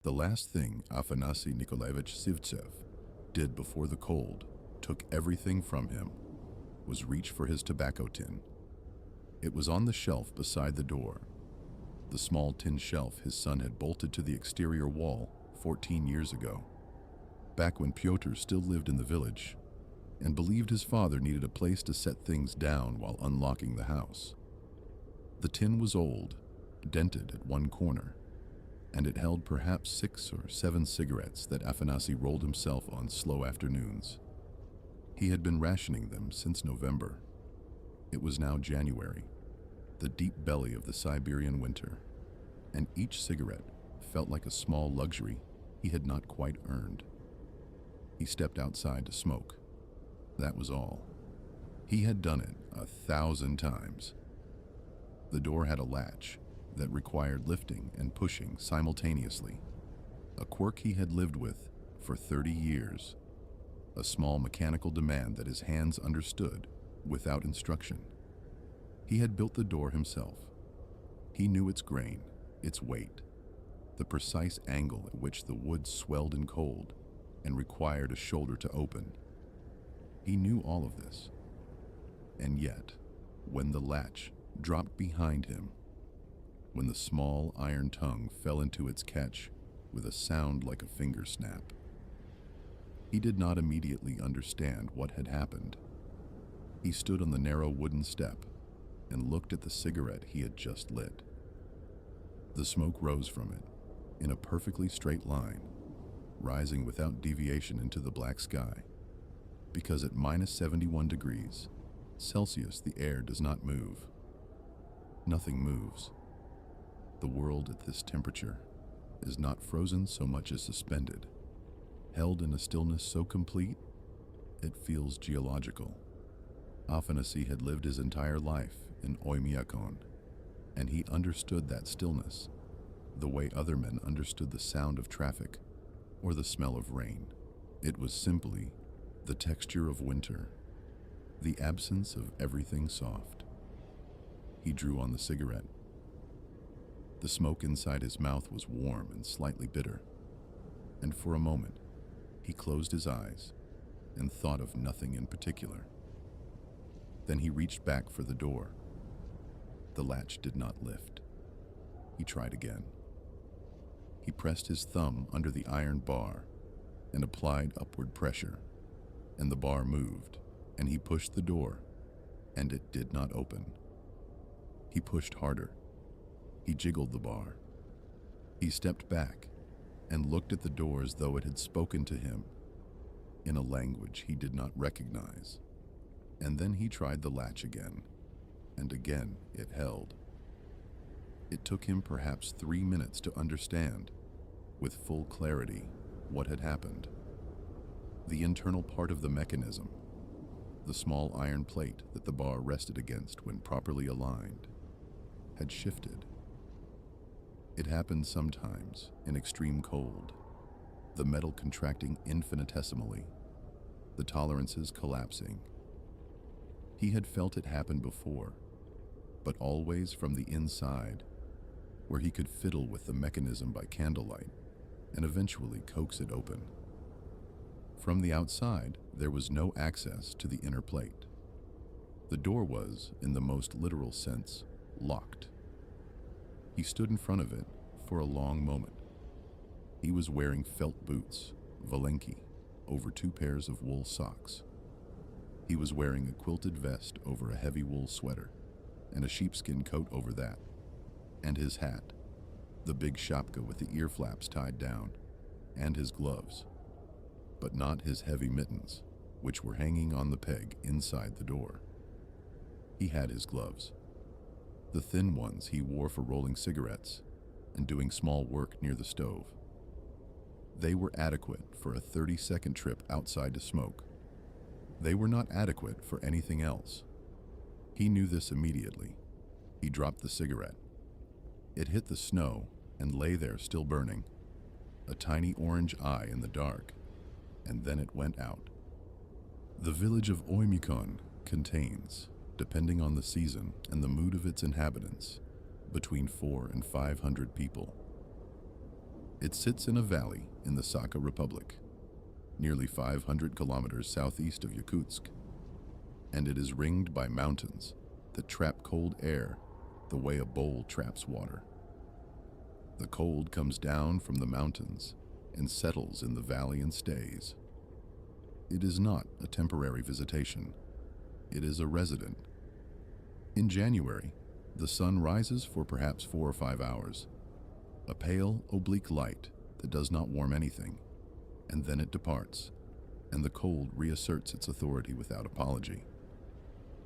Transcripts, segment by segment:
The last thing Afanasy Nikolaevich Sivtsev did before the cold took everything from him was reach for his tobacco tin. It was on the shelf beside the door, the small tin shelf his son had bolted to the exterior wall 14 years ago, back when Pyotr still lived in the village and believed his father needed a place to set things down while unlocking the house. The tin was old, dented at one corner, and it held perhaps 6 or 7 cigarettes that Afanasy rolled himself on slow afternoons. He had been rationing them since November. It was now January, the deep belly of the Siberian winter, and each cigarette felt like a small luxury he had not quite earned. He stepped outside to smoke. That was all. He had done it 1,000 times. The door had a latch that required lifting and pushing simultaneously, a quirk he had lived with for 30 years, a small mechanical demand that his hands understood without instruction. He had built the door himself. He knew its grain, its weight, the precise angle at which the wood swelled in cold and required a shoulder to open. He knew all of this. And yet, when the latch dropped behind him, when the small iron tongue fell into its catch with a sound like a finger snap, he did not immediately understand what had happened. He stood on the narrow wooden step and looked at the cigarette he had just lit. The smoke rose from it in a perfectly straight line, rising without deviation into the black sky, because at -71 degrees Celsius the air does not move. Nothing moves. The world at this temperature is not frozen so much as suspended, held in a stillness so complete it feels geological. Afanasy had lived his entire life in Oymyakon, and he understood that stillness the way other men understood the sound of traffic or the smell of rain. It was simply the texture of winter, the absence of everything soft. He drew on the cigarette. The smoke inside his mouth was warm and slightly bitter, and for a moment, he closed his eyes and thought of nothing in particular. Then he reached back for the door. The latch did not lift. He tried again. He pressed his thumb under the iron bar and applied upward pressure, and the bar moved, and he pushed the door, and it did not open. He pushed harder. He jiggled the bar. He stepped back and looked at the door as though it had spoken to him in a language he did not recognize. And then he tried the latch again, and again it held. It took him perhaps 3 minutes to understand, with full clarity, what had happened. The internal part of the mechanism, the small iron plate that the bar rested against when properly aligned, had shifted. It happened sometimes in extreme cold, the metal contracting infinitesimally, the tolerances collapsing. He had felt it happen before, but always from the inside, where he could fiddle with the mechanism by candlelight and eventually coax it open. From the outside, there was no access to the inner plate. The door was, in the most literal sense, locked. He stood in front of it for a long moment. He was wearing felt boots, Valenki, over 2 pairs of wool socks. He was wearing a quilted vest over a heavy wool sweater, and a sheepskin coat over that, and his hat, the big shapka with the ear flaps tied down, and his gloves, but not his heavy mittens, which were hanging on the peg inside the door. He had his gloves, the thin ones he wore for rolling cigarettes and doing small work near the stove. They were adequate for a 30-second trip outside to smoke. They were not adequate for anything else. He knew this immediately. He dropped the cigarette. It hit the snow and lay there still burning, a tiny orange eye in the dark, and then it went out. The village of Oymyakon contains, depending on the season and the mood of its inhabitants, between 400 and 500 people. It sits in a valley in the Sakha Republic, nearly 500 kilometers southeast of Yakutsk, and it is ringed by mountains that trap cold air the way a bowl traps water. The cold comes down from the mountains and settles in the valley and stays. It is not a temporary visitation. It is a resident. In January, the sun rises for perhaps 4 or 5 hours, a pale, oblique light that does not warm anything, and then it departs, and the cold reasserts its authority without apology.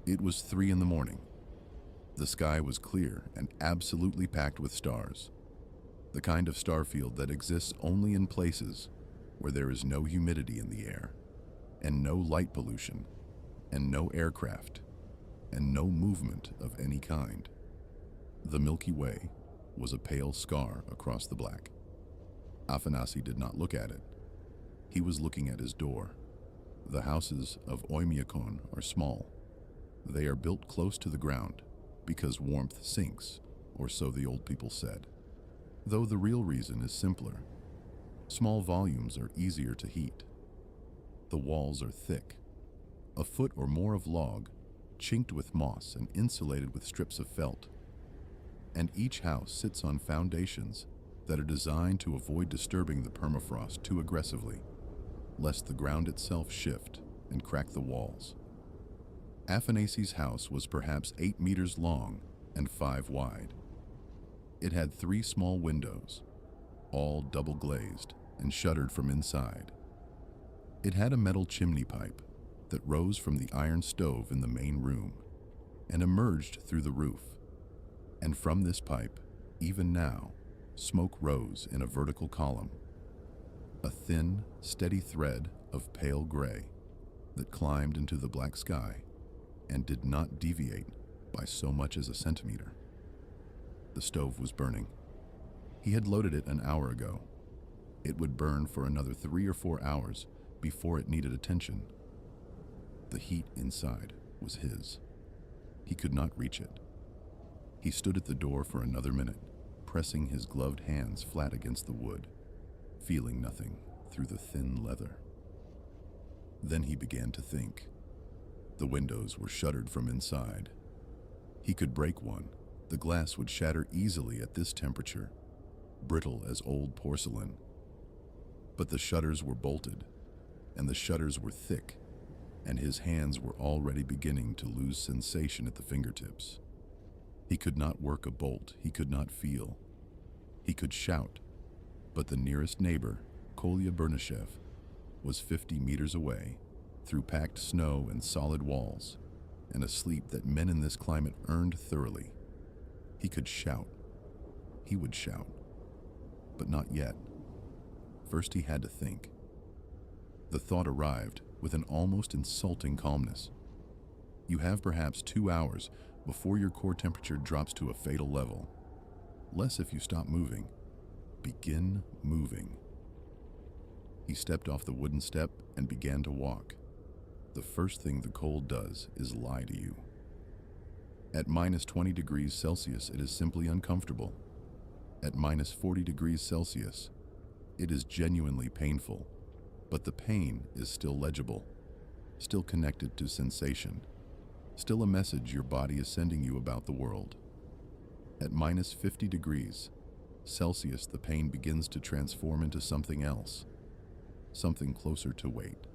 It was 3 in the morning. The sky was clear and absolutely packed with stars, the kind of star field that exists only in places where there is no humidity in the air, and no light pollution, and no aircraft, and no movement of any kind. The Milky Way was a pale scar across the black. Afanasy did not look at it. He was looking at his door. The houses of Oymyakon are small. They are built close to the ground because warmth sinks, or so the old people said. Though the real reason is simpler. Small volumes are easier to heat. The walls are thick, a foot or more of log, chinked with moss and insulated with strips of felt. And each house sits on foundations that are designed to avoid disturbing the permafrost too aggressively, lest the ground itself shift and crack the walls. Afanasy's house was perhaps 8 meters long and 5 wide. It had 3 small windows, all double glazed and shuttered from inside. It had a metal chimney pipe that rose from the iron stove in the main room and emerged through the roof. And from this pipe, even now, smoke rose in a vertical column, a thin, steady thread of pale gray that climbed into the black sky and did not deviate by so much as a centimeter. The stove was burning. He had loaded it an hour ago. It would burn for another 3 or 4 hours before it needed attention. The heat inside was his. He could not reach it. He stood at the door for another minute, pressing his gloved hands flat against the wood, feeling nothing through the thin leather. Then he began to think. The windows were shuttered from inside. He could break one. The glass would shatter easily at this temperature, brittle as old porcelain. But the shutters were bolted, and the shutters were thick, and his hands were already beginning to lose sensation at the fingertips. He could not work a bolt, he could not feel. He could shout, but the nearest neighbor, Kolya Bernyshev, was 50 meters away, through packed snow and solid walls, and a sleep that men in this climate earned thoroughly. He could shout. He would shout. But not yet. First he had to think. The thought arrived with an almost insulting calmness. You have perhaps 2 hours before your core temperature drops to a fatal level. Less if you stop moving. Begin moving. He stepped off the wooden step and began to walk. The first thing the cold does is lie to you. At minus 20 degrees Celsius, it is simply uncomfortable. At minus 40 degrees Celsius, it is genuinely painful, but the pain is still legible, still connected to sensation, still a message your body is sending you about the world. At minus 50 degrees Celsius, the pain begins to transform into something else, something closer to weight,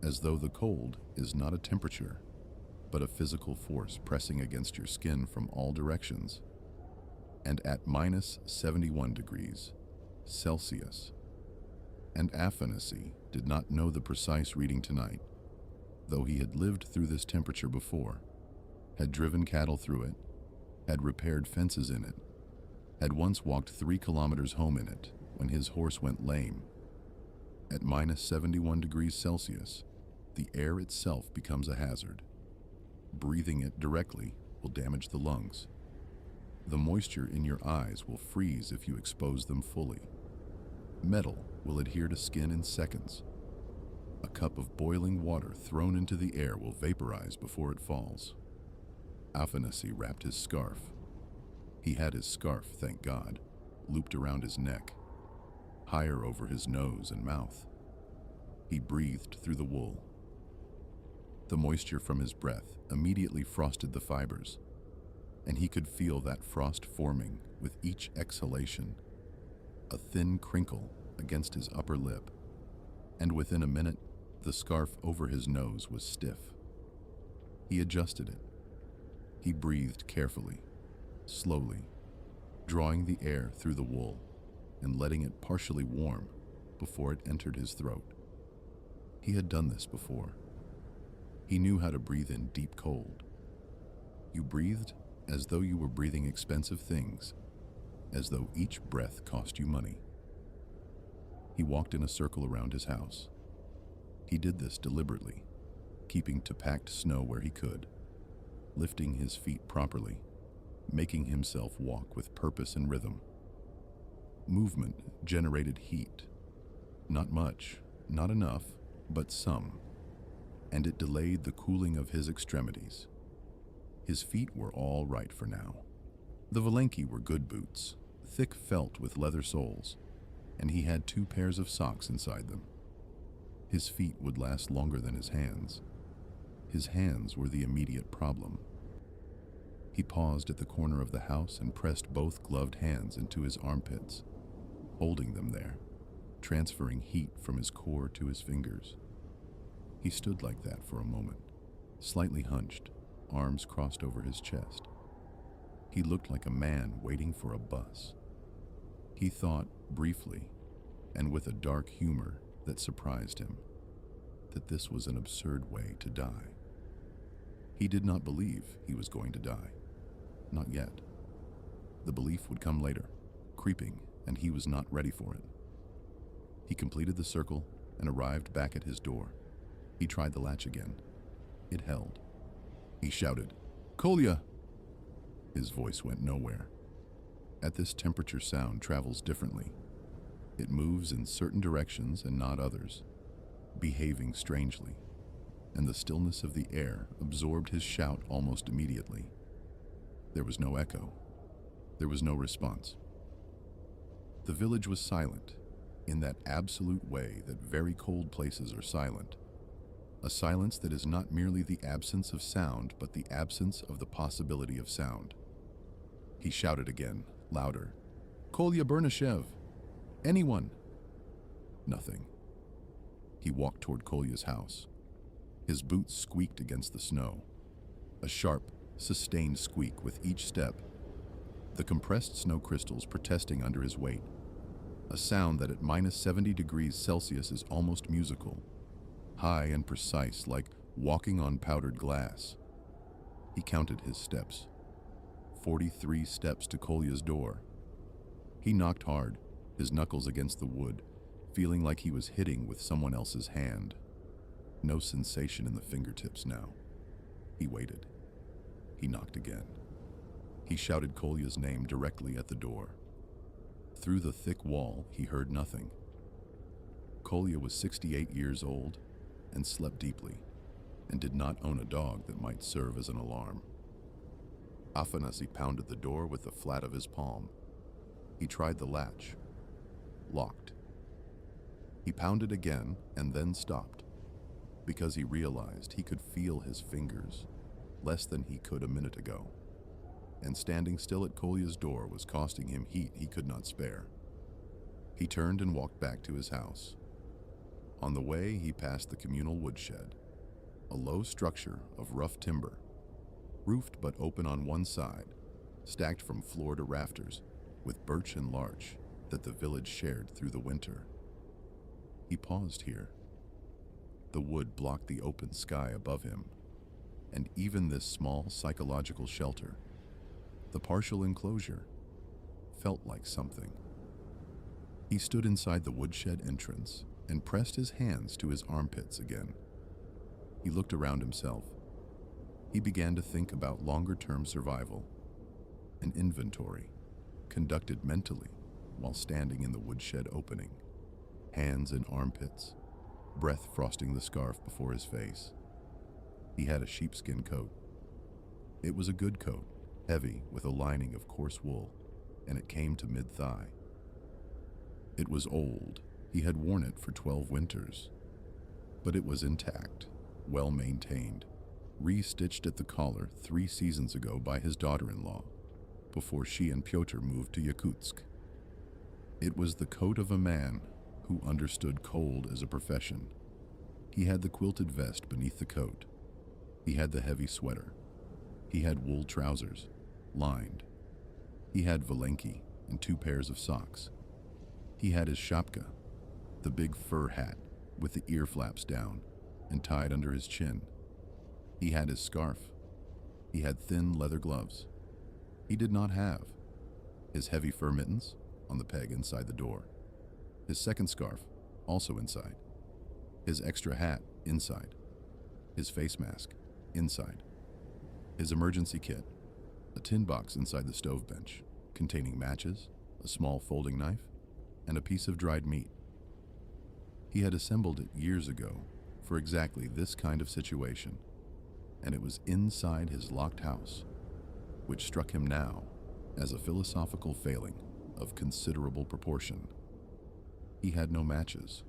as though the cold is not a temperature, but a physical force pressing against your skin from all directions. And at minus 71 degrees Celsius, and Afanasy did not know the precise reading tonight, though he had lived through this temperature before, had driven cattle through it, had repaired fences in it, had once walked 3 kilometers home in it when his horse went lame. At minus 71 degrees Celsius, the air itself becomes a hazard. Breathing it directly will damage the lungs. The moisture in your eyes will freeze if you expose them fully. Metal will adhere to skin in seconds. A cup of boiling water thrown into the air will vaporize before it falls. Afanasy wrapped his scarf. He had his scarf, thank God, looped around his neck. higher over his nose and mouth. He breathed through the wool. The moisture from his breath immediately frosted the fibers, and he could feel that frost forming with each exhalation, a thin crinkle against his upper lip, and within a minute, the scarf over his nose was stiff. He adjusted it. He breathed carefully, slowly, drawing the air through the wool and letting it partially warm before it entered his throat. He had done this before. He knew how to breathe in deep cold. You breathed as though you were breathing expensive things, as though each breath cost you money. He walked in a circle around his house. He did this deliberately, keeping to packed snow where he could, lifting his feet properly, making himself walk with purpose and rhythm. Movement generated heat. Not much, not enough, but some, and it delayed the cooling of his extremities. His feet were all right for now. The Valenki were good boots, thick felt with leather soles, and he had 2 pairs of socks inside them. His feet would last longer than his hands. His hands were the immediate problem. He paused at the corner of the house and pressed both gloved hands into his armpits, holding them there, transferring heat from his core to his fingers. He stood like that for a moment, slightly hunched, arms crossed over his chest. He looked like a man waiting for a bus. He thought, briefly, and with a dark humor that surprised him, that this was an absurd way to die. He did not believe he was going to die. Not yet. The belief would come later, creeping, and he was not ready for it. He completed the circle and arrived back at his door. He tried the latch again. It held. He shouted, "Kolya!" His voice went nowhere. At this temperature, sound travels differently. It moves in certain directions and not others, behaving strangely, and the stillness of the air absorbed his shout almost immediately. There was no echo. There was no response. The village was silent, in that absolute way that very cold places are silent. A silence that is not merely the absence of sound, but the absence of the possibility of sound. He shouted again, louder, "Kolya Bernashev! Anyone!" Nothing. He walked toward Kolya's house. His boots squeaked against the snow. A sharp, sustained squeak with each step. The compressed snow crystals protesting under his weight. A sound that at -70 degrees Celsius is almost musical. High and precise, like walking on powdered glass. He counted his steps. 43 steps to Kolya's door. He knocked hard, his knuckles against the wood, feeling like he was hitting with someone else's hand. No sensation in the fingertips now. He waited. He knocked again. He shouted Kolya's name directly at the door. Through the thick wall, he heard nothing. Kolya was 68 years old and slept deeply, and did not own a dog that might serve as an alarm. Afanasy pounded the door with the flat of his palm. He tried the latch. Locked. He pounded again and then stopped, because he realized he could feel his fingers, less than he could a minute ago, and standing still at Kolya's door was costing him heat he could not spare. He turned and walked back to his house. On the way, he passed the communal woodshed, a low structure of rough timber, roofed but open on one side, stacked from floor to rafters, with birch and larch that the village shared through the winter. He paused here. The wood blocked the open sky above him, and even this small psychological shelter, the partial enclosure, felt like something. He stood inside the woodshed entrance and pressed his hands to his armpits again. He looked around himself. He began to think about longer-term survival, an inventory conducted mentally while standing in the woodshed opening, hands in armpits, breath frosting the scarf before his face. He had a sheepskin coat. It was a good coat, heavy with a lining of coarse wool, and it came to mid-thigh. It was old. He had worn it for 12 winters. But it was intact, well maintained, re-stitched at the collar 3 seasons ago by his daughter-in-law, before she and Pyotr moved to Yakutsk. It was the coat of a man who understood cold as a profession. He had the quilted vest beneath the coat. He had the heavy sweater. He had wool trousers, lined. He had valenki and 2 pairs of socks. He had his shapka, the big fur hat with the ear flaps down and tied under his chin. He had his scarf. He had thin leather gloves. He did not have his heavy fur mittens on the peg inside the door, his second scarf also inside, his extra hat inside, his face mask inside, his emergency kit, a tin box inside the stove bench containing matches, a small folding knife, and a piece of dried meat. He had assembled it years ago for exactly this kind of situation, and it was inside his locked house, which struck him now as a philosophical failing of considerable proportion. He had no matches.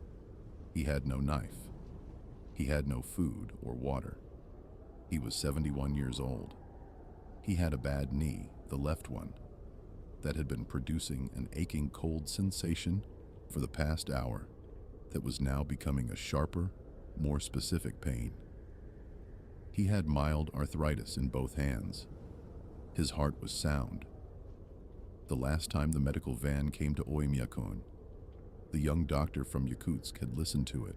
He had no knife. He had no food or water. He was 71 years old. He had a bad knee, the left one, that had been producing an aching cold sensation for the past hour that was now becoming a sharper, more specific pain. He had mild arthritis in both hands. His heart was sound. The last time the medical van came to Oymyakon, the young doctor from Yakutsk had listened to it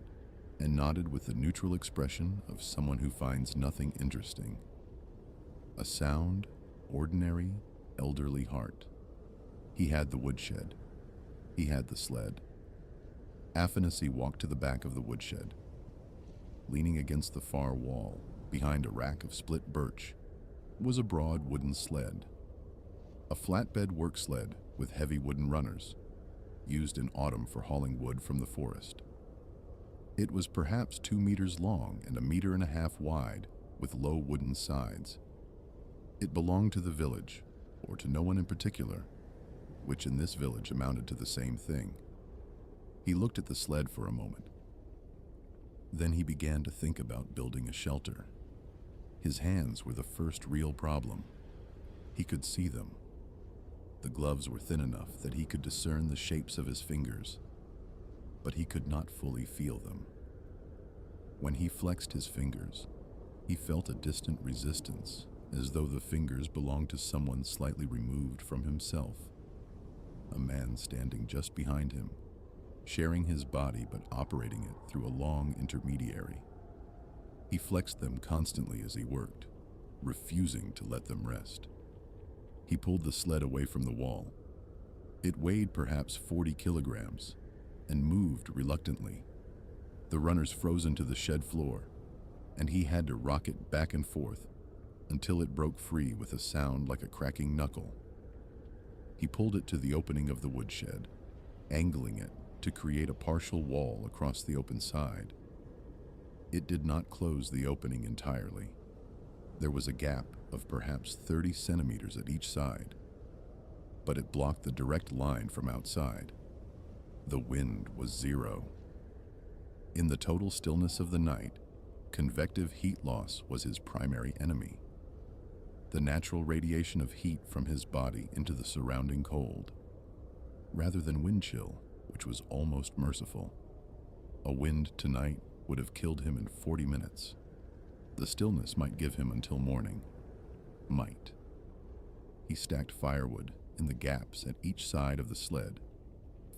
and nodded with the neutral expression of someone who finds nothing interesting. A sound, ordinary, elderly heart. He had the woodshed. He had the sled. Afanasy walked to the back of the woodshed. Leaning against the far wall, behind a rack of split birch, was a broad wooden sled. A flatbed work sled with heavy wooden runners, used in autumn for hauling wood from the forest. It was perhaps 2 meters long and 1.5 meters wide, with low wooden sides. It belonged to the village, or to no one in particular, which in this village amounted to the same thing. He looked at the sled for a moment. Then he began to think about building a shelter. His hands were the first real problem. He could see them. The gloves were thin enough that he could discern the shapes of his fingers, but he could not fully feel them. When he flexed his fingers, he felt a distant resistance, as though the fingers belonged to someone slightly removed from himself. A man standing just behind him, sharing his body but operating it through a long intermediary. He flexed them constantly as he worked, refusing to let them rest. He pulled the sled away from the wall. It weighed perhaps 40 kilograms and moved reluctantly. The runners froze into the shed floor, and he had to rock it back and forth until it broke free with a sound like a cracking knuckle. He pulled it to the opening of the woodshed, angling it to create a partial wall across the open side. It did not close the opening entirely. There was a gap of perhaps 30 centimeters at each side, but it blocked the direct line from outside. The wind was 0. In the total stillness of the night, convective heat loss was his primary enemy. The natural radiation of heat from his body into the surrounding cold, rather than wind chill, which was almost merciful. A wind tonight would have killed him in 40 minutes. The stillness might give him until morning. Might. He stacked firewood in the gaps at each side of the sled,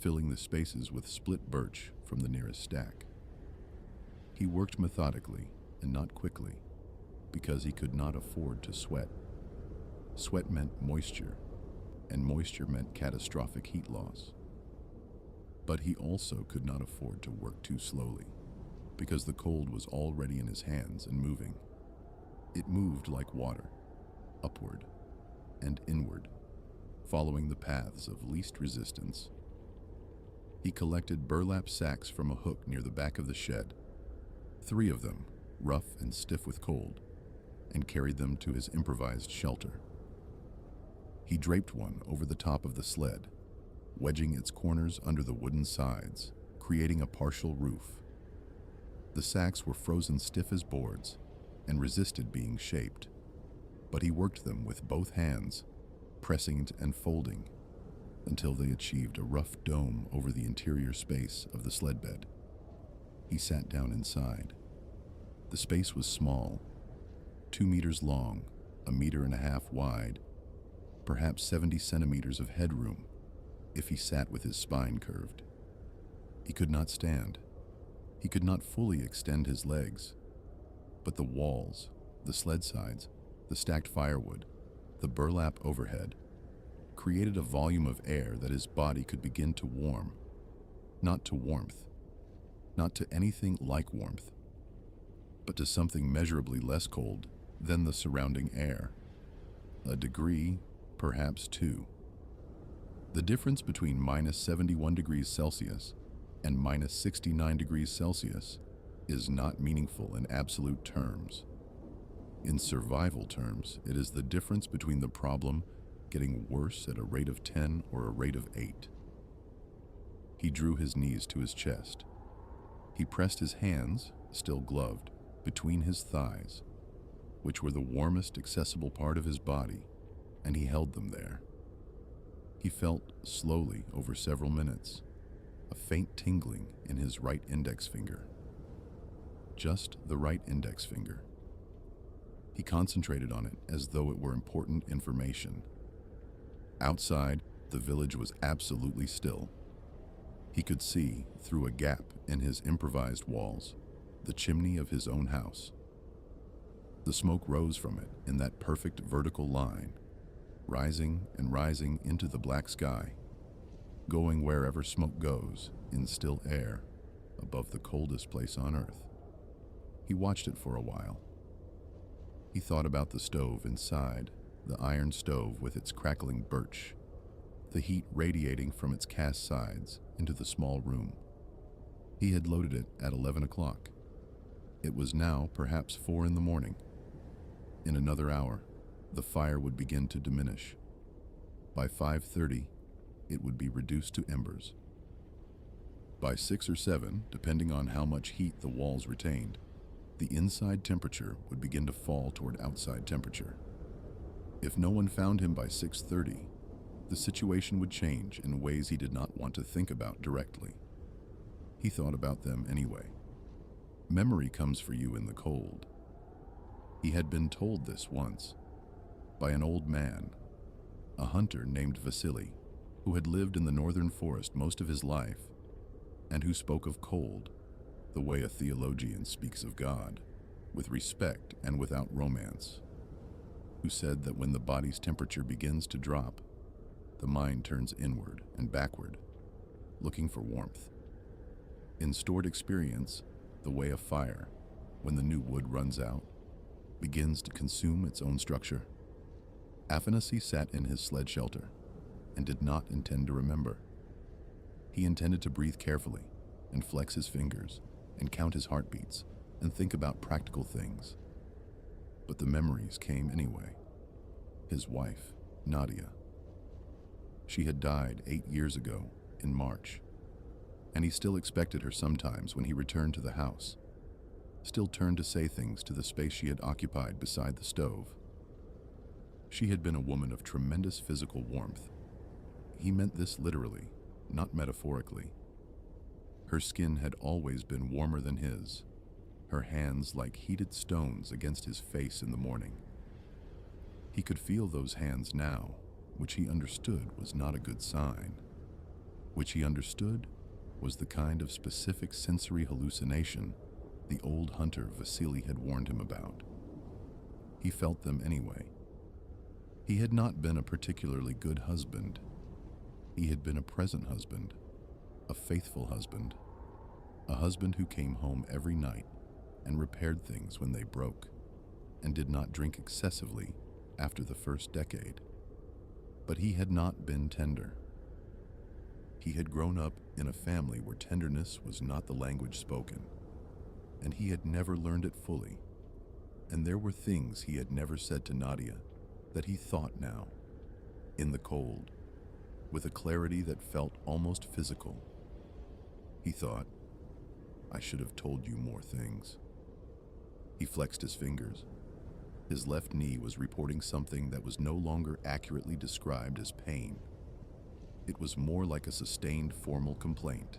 filling the spaces with split birch from the nearest stack. He worked methodically and not quickly, because he could not afford to sweat. Sweat meant moisture, and moisture meant catastrophic heat loss. But he also could not afford to work too slowly, because the cold was already in his hands and moving. It moved like water, upward and inward, following the paths of least resistance. He collected burlap sacks from a hook near the back of the shed, 3 of them, rough and stiff with cold, and carried them to his improvised shelter. He draped one over the top of the sled, wedging its corners under the wooden sides, creating a partial roof. The sacks were frozen stiff as boards and resisted being shaped, but he worked them with both hands, pressing and folding, until they achieved a rough dome over the interior space of the sled bed. He sat down inside. The space was small, 2 meters long, 1.5 meters wide, perhaps 70 centimeters of headroom if he sat with his spine curved. He could not stand. He could not fully extend his legs, but the walls, the sled sides, the stacked firewood, the burlap overhead, created a volume of air that his body could begin to warm, not to warmth, not to anything like warmth, but to something measurably less cold than the surrounding air. A degree, perhaps 2. The difference between minus 71 degrees Celsius and minus 69 degrees Celsius is not meaningful in absolute terms. In survival terms, it is the difference between the problem getting worse at a rate of 10 or a rate of 8. He drew his knees to his chest. He pressed his hands, still gloved, between his thighs, which were the warmest accessible part of his body, and he held them there. He felt slowly over several minutes, a faint tingling in his right index finger. Just the right index finger. He concentrated on it as though it were important information. Outside, the village was absolutely still. He could see, through a gap in his improvised walls, the chimney of his own house. The smoke rose from it in that perfect vertical line, rising and rising into the black sky, going wherever smoke goes in still air above the coldest place on earth. He watched it for a while. He thought about the stove inside, the iron stove with its crackling birch, the heat radiating from its cast sides into the small room. He had loaded it at 11 o'clock. It was now perhaps 4 in the morning. In another hour, the fire would begin to diminish. By 5:30, it would be reduced to embers. By 6 or 7, depending on how much heat the walls retained, the inside temperature would begin to fall toward outside temperature. If no one found him by 6:30, the situation would change in ways he did not want to think about directly. He thought about them anyway. Memory comes for you in the cold. He had been told this once by an old man, a hunter named Vasily, who had lived in the northern forest most of his life, and who spoke of cold the way a theologian speaks of God, with respect and without romance, who said that when the body's temperature begins to drop, the mind turns inward and backward, looking for warmth. In stored experience, the way a fire, when the new wood runs out, begins to consume its own structure. Afanasy sat in his sled shelter and did not intend to remember. He intended to breathe carefully and flex his fingers and count his heartbeats and think about practical things. But the memories came anyway. His wife, Nadia. She had died 8 years ago in March, and he still expected her sometimes when he returned to the house, still turned to say things to the space she had occupied beside the stove. She had been a woman of tremendous physical warmth. He meant this literally, not metaphorically. Her skin had always been warmer than his, her hands like heated stones against his face in the morning. He could feel those hands now, which he understood was not a good sign. Which he understood was the kind of specific sensory hallucination the old hunter Vasily had warned him about. He felt them anyway. He had not been a particularly good husband. He had been a present husband, a faithful husband, a husband who came home every night and repaired things when they broke, and did not drink excessively after the first decade. But he had not been tender. He had grown up in a family where tenderness was not the language spoken, and he had never learned it fully, and there were things he had never said to Nadia that he thought now, in the cold, with a clarity that felt almost physical. He thought, "I should have told you more things." He flexed his fingers. His left knee was reporting something that was no longer accurately described as pain. It was more like a sustained formal complaint,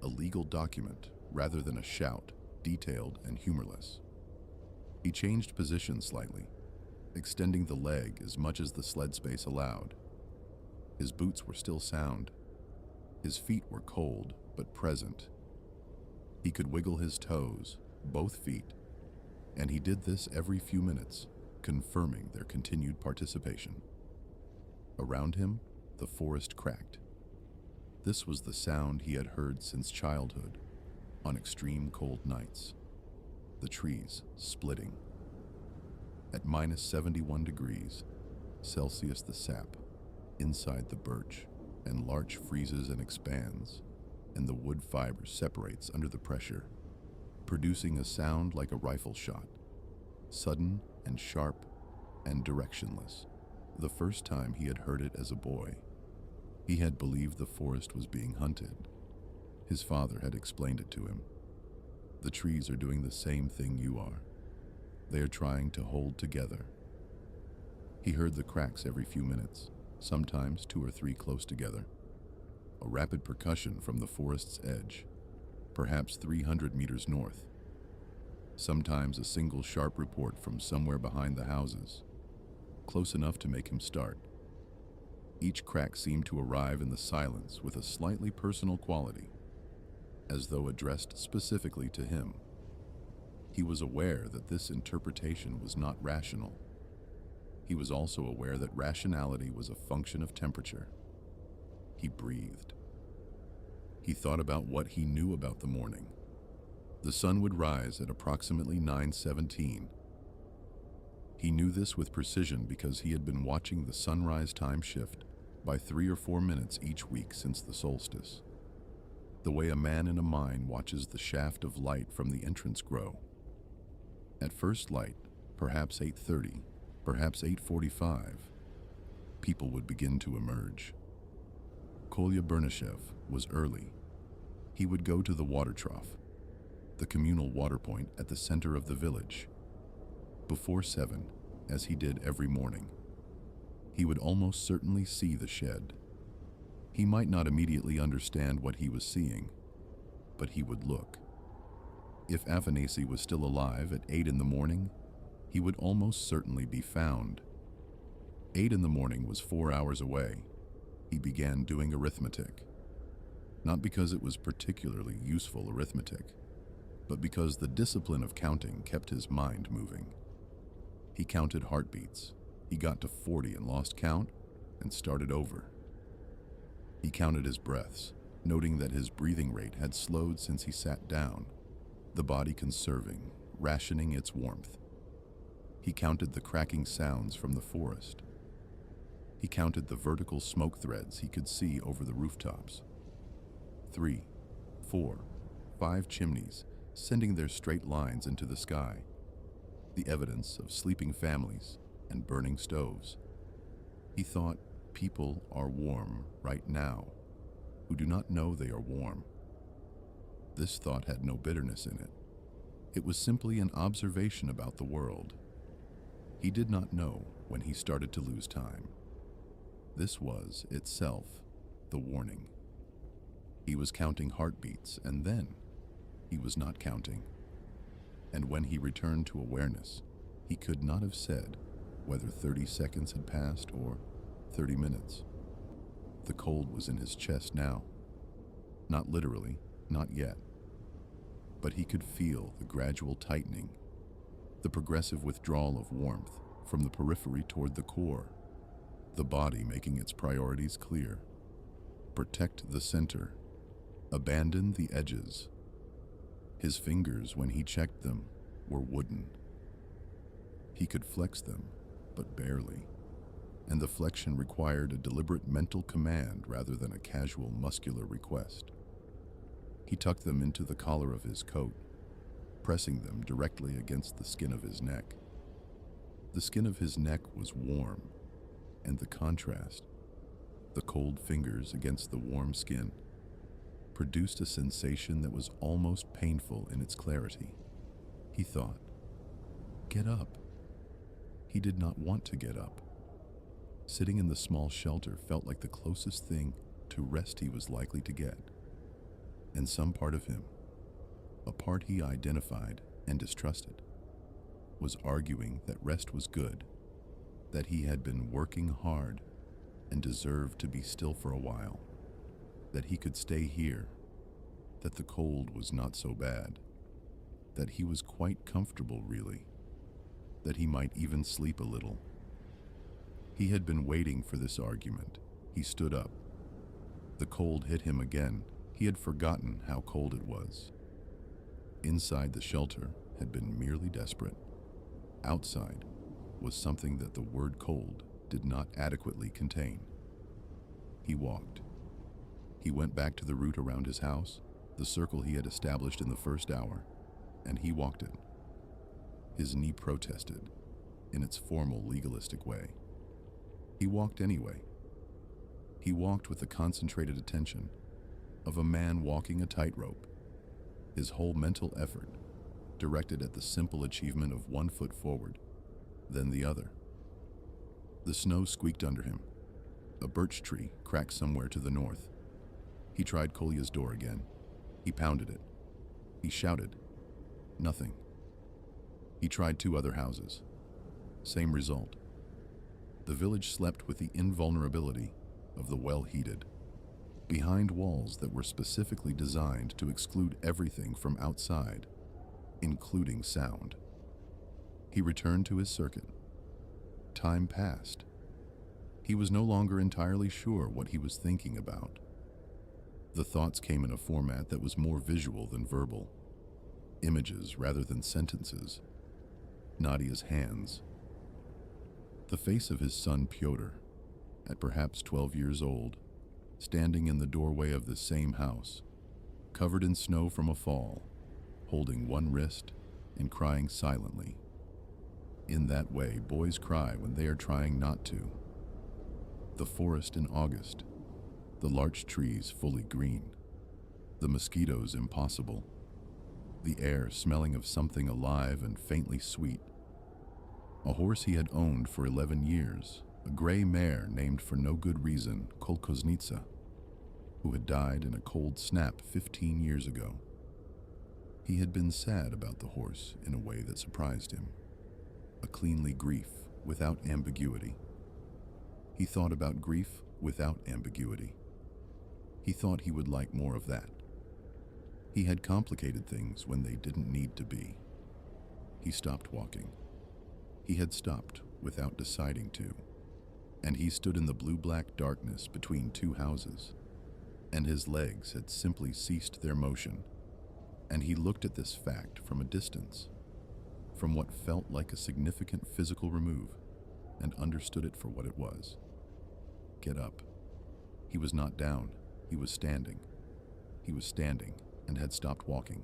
a legal document rather than a shout, detailed and humorless. He changed position slightly, extending the leg as much as the sled space allowed. His boots were still sound. His feet were cold but present. He could wiggle his toes, both feet, and he did this every few minutes, confirming their continued participation. Around him, the forest cracked. This was the sound he had heard since childhood, on extreme cold nights. The trees splitting. At -71 degrees Celsius, the sap inside the birch and larch freezes and expands, and the wood fiber separates under the pressure, producing a sound like a rifle shot, sudden and sharp and directionless. The first time he had heard it as a boy, he had believed the forest was being hunted. His father had explained it to him. The trees are doing the same thing you are. They are trying to hold together. He heard the cracks every few minutes, sometimes 2 or 3 close together. A rapid percussion from the forest's edge, perhaps 300 meters north. Sometimes a single sharp report from somewhere behind the houses, close enough to make him start. Each crack seemed to arrive in the silence with a slightly personal quality, as though addressed specifically to him. He was aware that this interpretation was not rational. He was also aware that rationality was a function of temperature. He breathed. He thought about what he knew about the morning. The sun would rise at approximately 9:17. He knew this with precision because he had been watching the sunrise time shift by 3 or 4 minutes each week since the solstice. The way a man in a mine watches the shaft of light from the entrance grow. At first light, perhaps 8:30, perhaps 8:45, people would begin to emerge. Kolya Bernyshev was early. He would go to the water trough, the communal water point at the center of the village, before 7, as he did every morning. He would almost certainly see the shed. He might not immediately understand what he was seeing, but he would look. If Afanasy was still alive at 8 in the morning, he would almost certainly be found. 8 in the morning was 4 hours away. He began doing arithmetic. Not because it was particularly useful arithmetic, but because the discipline of counting kept his mind moving. He counted heartbeats. He got to 40 and lost count and started over. He counted his breaths, noting that his breathing rate had slowed since he sat down, the body conserving, rationing its warmth. He counted the cracking sounds from the forest. He counted the vertical smoke threads he could see over the rooftops. 3, 4, 5 chimneys sending their straight lines into the sky, the evidence of sleeping families and burning stoves. He thought, people are warm right now, who do not know they are warm. This thought had no bitterness in it. It was simply an observation about the world. He did not know when he started to lose time. This was, itself, the warning. He was counting heartbeats, and then he was not counting. And when he returned to awareness, he could not have said whether 30 seconds had passed or 30 minutes. The cold was in his chest now. Not literally, not yet. But he could feel the gradual tightening, the progressive withdrawal of warmth from the periphery toward the core, the body making its priorities clear. Protect the center. Abandon the edges. His fingers, when he checked them, were wooden. He could flex them, but barely, and the flexion required a deliberate mental command rather than a casual muscular request. He tucked them into the collar of his coat, pressing them directly against the skin of his neck. The skin of his neck was warm, and the contrast, The cold fingers against the warm skin produced a sensation that was almost painful in its clarity. He thought, "Get up." He did not want to get up. Sitting in the small shelter felt like the closest thing to rest he was likely to get. And some part of him, a part he identified and distrusted, was arguing that rest was good, that he had been working hard and deserved to be still for a while, that he could stay here, that the cold was not so bad, that he was quite comfortable really, that he might even sleep a little. He had been waiting for this argument. He stood up. The cold hit him again. He had forgotten how cold it was. Inside the shelter had been merely desperate. Outside was something that the word cold did not adequately contain. He walked. He went back to the route around his house, the circle he had established in the first hour, and he walked it. His knee protested in its formal, legalistic way. He walked anyway. He walked with the concentrated attention of a man walking a tightrope, his whole mental effort directed at the simple achievement of one foot forward, then the other. The snow squeaked under him. A birch tree cracked somewhere to the north. He tried Kolya's door again. He pounded it. He shouted. Nothing. He tried 2 other houses. Same result. The village slept with the invulnerability of the well-heated, behind walls that were specifically designed to exclude everything from outside, including sound. He returned to his circuit. Time passed. He was no longer entirely sure what he was thinking about. The thoughts came in a format that was more visual than verbal. Images rather than sentences. Nadia's hands. The face of his son Pyotr, at perhaps 12 years old, standing in the doorway of the same house, covered in snow from a fall, holding one wrist and crying silently. In that way, boys cry when they are trying not to. The forest in August, the larch trees fully green, the mosquitoes impossible, the air smelling of something alive and faintly sweet. A horse he had owned for 11 years, a gray mare named for no good reason, Kolkoznitsa, who had died in a cold snap 15 years ago. He had been sad about the horse in a way that surprised him, a cleanly grief without ambiguity. He thought about grief without ambiguity. He thought he would like more of that. He had complicated things when they didn't need to be. He stopped walking. He had stopped without deciding to, and he stood in the blue-black darkness between 2 houses, and his legs had simply ceased their motion, and he looked at this fact from a distance, from what felt like a significant physical remove, and understood it for what it was. Get up. He was not down. He was standing. He was standing and had stopped walking.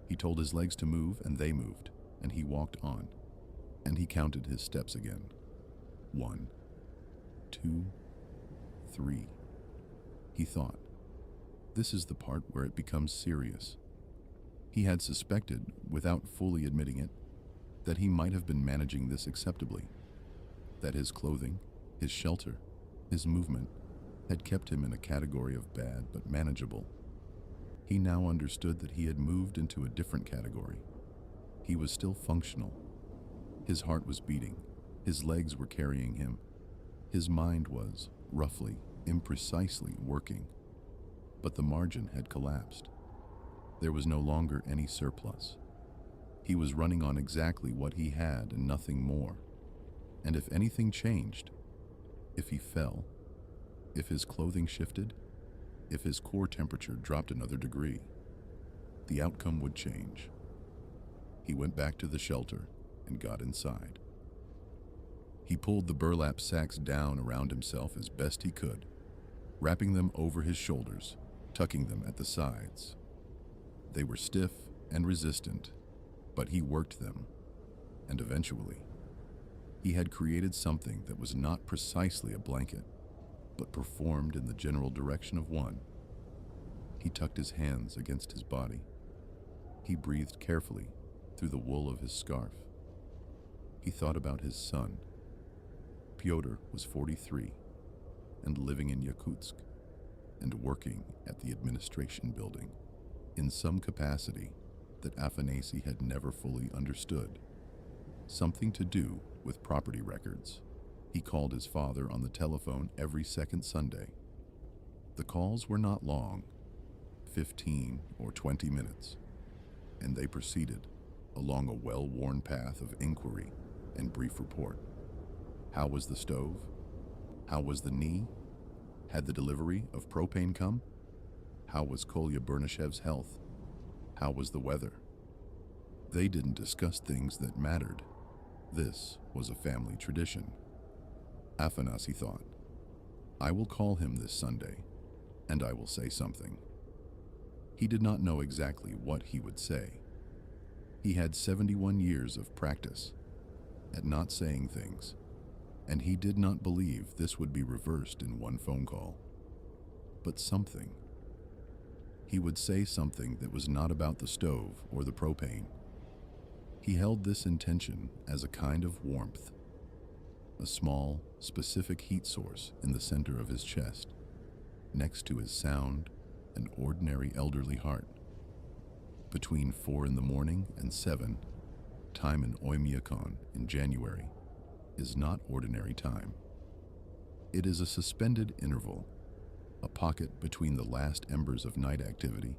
He told his legs to move, and they moved, and he walked on, and he counted his steps again. 1, 2, 3. He thought, this is the part where it becomes serious. He had suspected, without fully admitting it, that he might have been managing this acceptably, that his clothing, his shelter, his movement had kept him in a category of bad but manageable. He now understood that he had moved into a different category. He was still functional. His heart was beating. His legs were carrying him. His mind was, roughly, imprecisely working. But the margin had collapsed. There was no longer any surplus. He was running on exactly what he had and nothing more. And if anything changed, if he fell, if his clothing shifted, if his core temperature dropped another degree, the outcome would change. He went back to the shelter and got inside. He pulled the burlap sacks down around himself as best he could, wrapping them over his shoulders, tucking them at the sides. They were stiff and resistant, but he worked them, and eventually, he had created something that was not precisely a blanket. but performed in the general direction of one. He tucked his hands against his body. He breathed carefully through the wool of his scarf. He thought about his son. Pyotr was 43 and living in Yakutsk and working at the administration building in some capacity that Afanasy had never fully understood. Something to do with property records. He called his father on the telephone every second Sunday. The calls were not long, 15 or 20 minutes, and they proceeded along a well-worn path of inquiry and brief report. How was the stove? How was the knee? Had the delivery of propane come? How was Kolya Bernashev's health? How was the weather? They didn't discuss things that mattered. This was a family tradition. Afanasy thought, I will call him this Sunday, and I will say something. He did not know exactly what he would say. He had 71 years of practice at not saying things, and he did not believe this would be reversed in one phone call. But something. He would say something that was not about the stove or the propane. He held this intention as a kind of warmth, a small, specific heat source in the center of his chest, next to his sound and ordinary elderly heart. Between 4 in the morning and 7, time in Oymyakon in January is not ordinary time. It is a suspended interval, a pocket between the last embers of night activity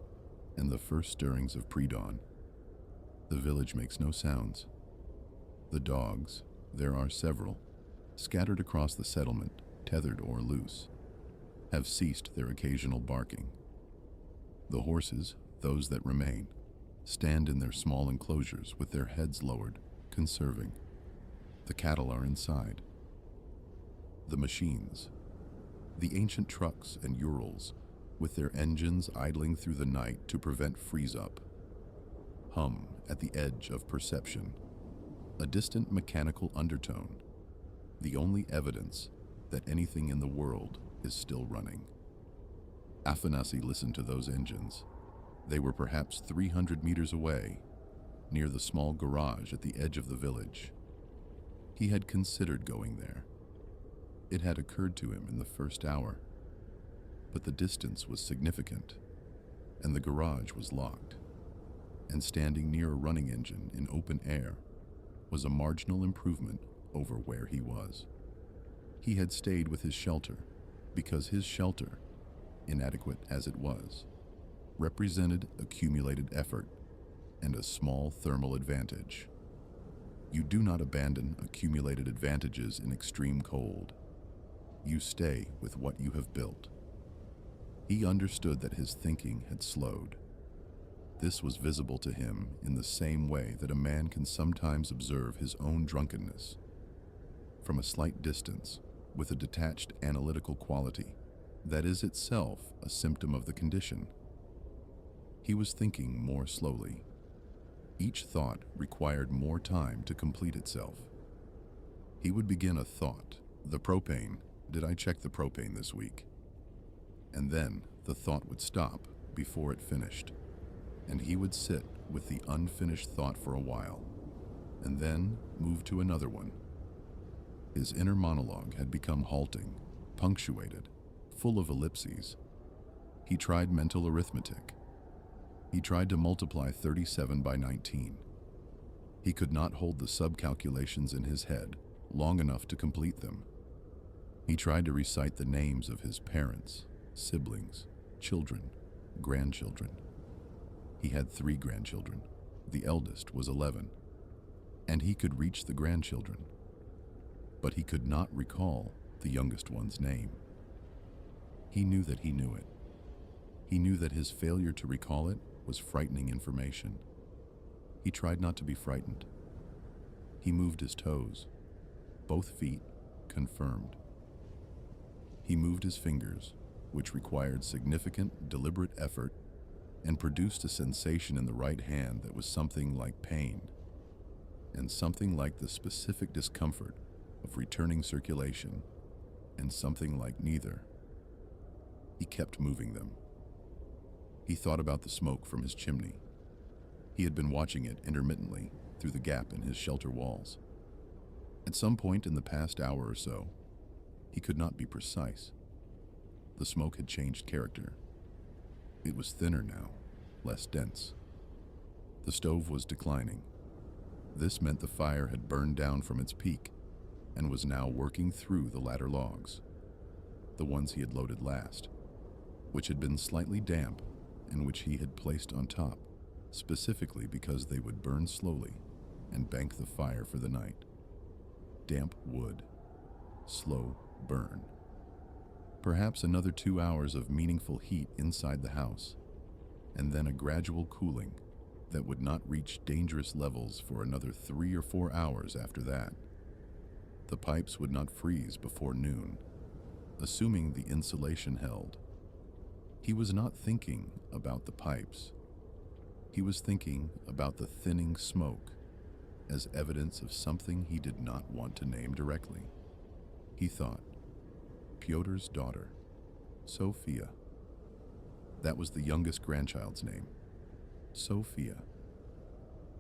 and the first stirrings of pre-dawn. The village makes no sounds. The dogs, there are several, scattered across the settlement, tethered or loose, have ceased their occasional barking. The horses, those that remain, stand in their small enclosures with their heads lowered, conserving. The cattle are inside. The machines, the ancient trucks and Urals, with their engines idling through the night to prevent freeze-up, hum at the edge of perception, a distant mechanical undertone, the only evidence that anything in the world is still running. Afanasy listened to those engines. They were perhaps 300 meters away, near the small garage at the edge of the village. He had considered going there. It had occurred to him in the first hour, but the distance was significant, and the garage was locked, and standing near a running engine in open air was a marginal improvement over where he was. He had stayed with his shelter because his shelter, inadequate as it was, represented accumulated effort and a small thermal advantage. You do not abandon accumulated advantages in extreme cold. You stay with what you have built. He understood that his thinking had slowed. This was visible to him in the same way that a man can sometimes observe his own drunkenness. From a slight distance, with a detached analytical quality that is itself a symptom of the condition. He was thinking more slowly. Each thought required more time to complete itself. He would begin a thought, the propane, did I check the propane this week? And then the thought would stop before it finished, and he would sit with the unfinished thought for a while, and then move to another one. His inner monologue had become halting, punctuated, full of ellipses. He tried mental arithmetic. He tried to multiply 37 by 19. He could not hold the subcalculations in his head long enough to complete them. He tried to recite the names of his parents, siblings, children, grandchildren. He had 3 grandchildren. The eldest was 11, and he could reach the grandchildren, but he could not recall the youngest one's name. He knew that he knew it. He knew that his failure to recall it was frightening information. He tried not to be frightened. He moved his toes, both feet confirmed. He moved his fingers, which required significant, deliberate effort, and produced a sensation in the right hand that was something like pain, and something like the specific discomfort of returning circulation, and something like neither. He kept moving them. He thought about the smoke from his chimney. He had been watching it intermittently through the gap in his shelter walls. At some point in the past hour or so, he could not be precise. The smoke had changed character. It was thinner now, less dense. The stove was declining. This meant the fire had burned down from its peak and was now working through the latter logs, the ones he had loaded last, which had been slightly damp and which he had placed on top, specifically because they would burn slowly and bank the fire for the night. Damp wood, slow burn. Perhaps another 2 hours of meaningful heat inside the house, and then a gradual cooling that would not reach dangerous levels for another 3 or 4 hours after that. The pipes would not freeze before noon, assuming the insulation held. He was not thinking about the pipes. He was thinking about the thinning smoke as evidence of something he did not want to name directly. He thought, Pyotr's daughter, Sophia. That was the youngest grandchild's name, Sophia.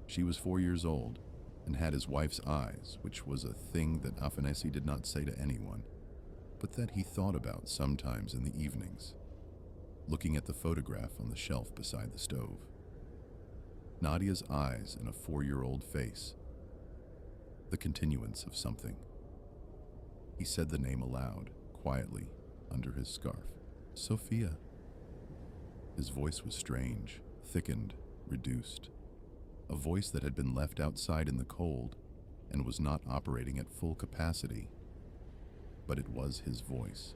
She was 4 years old and had his wife's eyes, which was a thing that Afanasi did not say to anyone, but that he thought about sometimes in the evenings, looking at the photograph on the shelf beside the stove. Nadia's eyes in a 4-year-old face. The continuance of something. He said the name aloud, quietly, under his scarf. Sophia. His voice was strange, thickened, reduced. A voice that had been left outside in the cold and was not operating at full capacity. But it was his voice.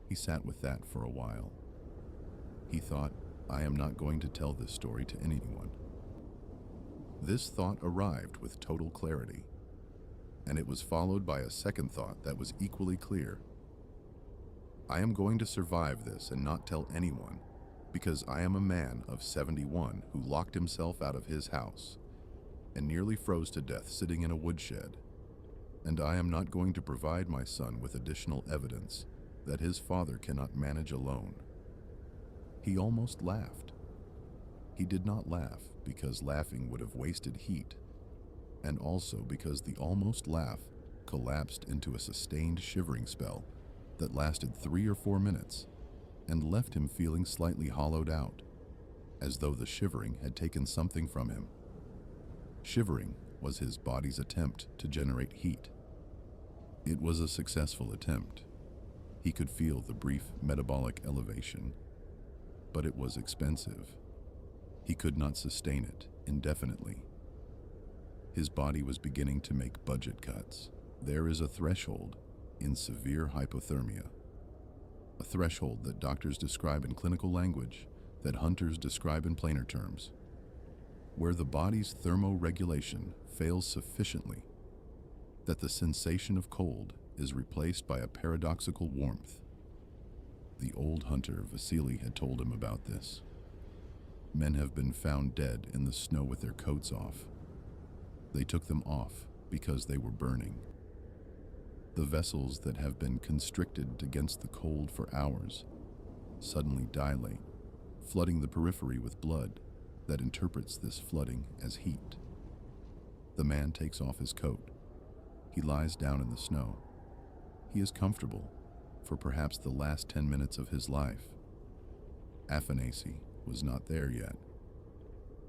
He sat with that for a while. He thought, I am not going to tell this story to anyone. This thought arrived with total clarity, and it was followed by a second thought that was equally clear. I am going to survive this and not tell anyone, because I am a man of 71 who locked himself out of his house and nearly froze to death sitting in a woodshed, and I am not going to provide my son with additional evidence that his father cannot manage alone. He almost laughed. He did not laugh because laughing would have wasted heat, and also because the almost laugh collapsed into a sustained shivering spell that lasted 3 or 4 minutes and left him feeling slightly hollowed out, as though the shivering had taken something from him. Shivering was his body's attempt to generate heat. It was a successful attempt. He could feel the brief metabolic elevation, but it was expensive. He could not sustain it indefinitely. His body was beginning to make budget cuts. There is a threshold in severe hypothermia, a threshold that doctors describe in clinical language, that hunters describe in plainer terms, where the body's thermoregulation fails sufficiently that the sensation of cold is replaced by a paradoxical warmth. The old hunter Vasily had told him about this. Men have been found dead in the snow with their coats off. They took them off because they were burning. The vessels that have been constricted against the cold for hours suddenly dilate, flooding the periphery with blood that interprets this flooding as heat. The man takes off his coat. He lies down in the snow. He is comfortable for perhaps the last 10 minutes of his life. Afanasi was not there yet.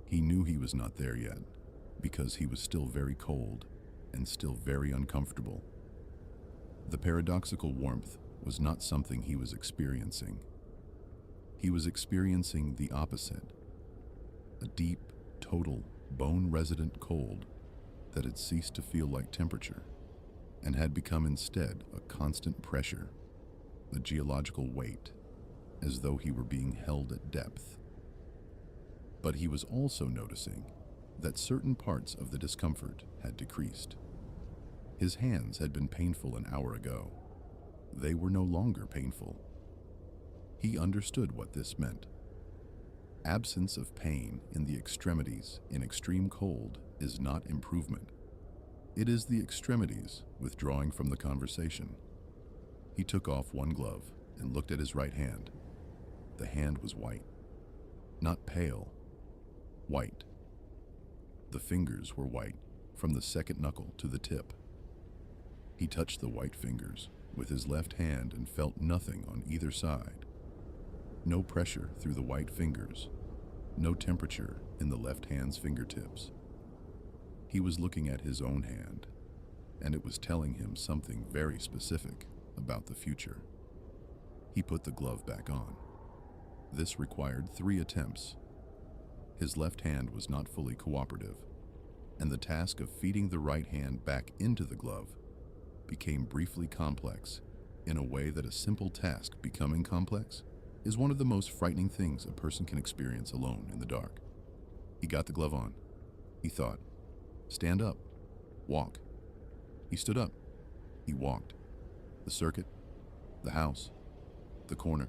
He knew he was not there yet because he was still very cold and still very uncomfortable. The paradoxical warmth was not something he was experiencing. He was experiencing the opposite, a deep, total, bone-resident cold that had ceased to feel like temperature and had become instead a constant pressure, a geological weight, as though he were being held at depth. But he was also noticing that certain parts of the discomfort had decreased. His hands had been painful an hour ago. They were no longer painful. He understood what this meant. Absence of pain in the extremities in extreme cold is not improvement. It is the extremities withdrawing from the conversation. He took off one glove and looked at his right hand. The hand was white. Not pale. White. The fingers were white, from the second knuckle to the tip. He touched the white fingers with his left hand and felt nothing on either side. No pressure through the white fingers. No temperature in the left hand's fingertips. He was looking at his own hand, and it was telling him something very specific about the future. He put the glove back on. This required 3 attempts. His left hand was not fully cooperative, and the task of feeding the right hand back into the glove became briefly complex in a way that a simple task becoming complex is one of the most frightening things a person can experience alone in the dark. He got the glove on. He thought, stand up, walk. He stood up. He walked. The circuit, the house, the corner,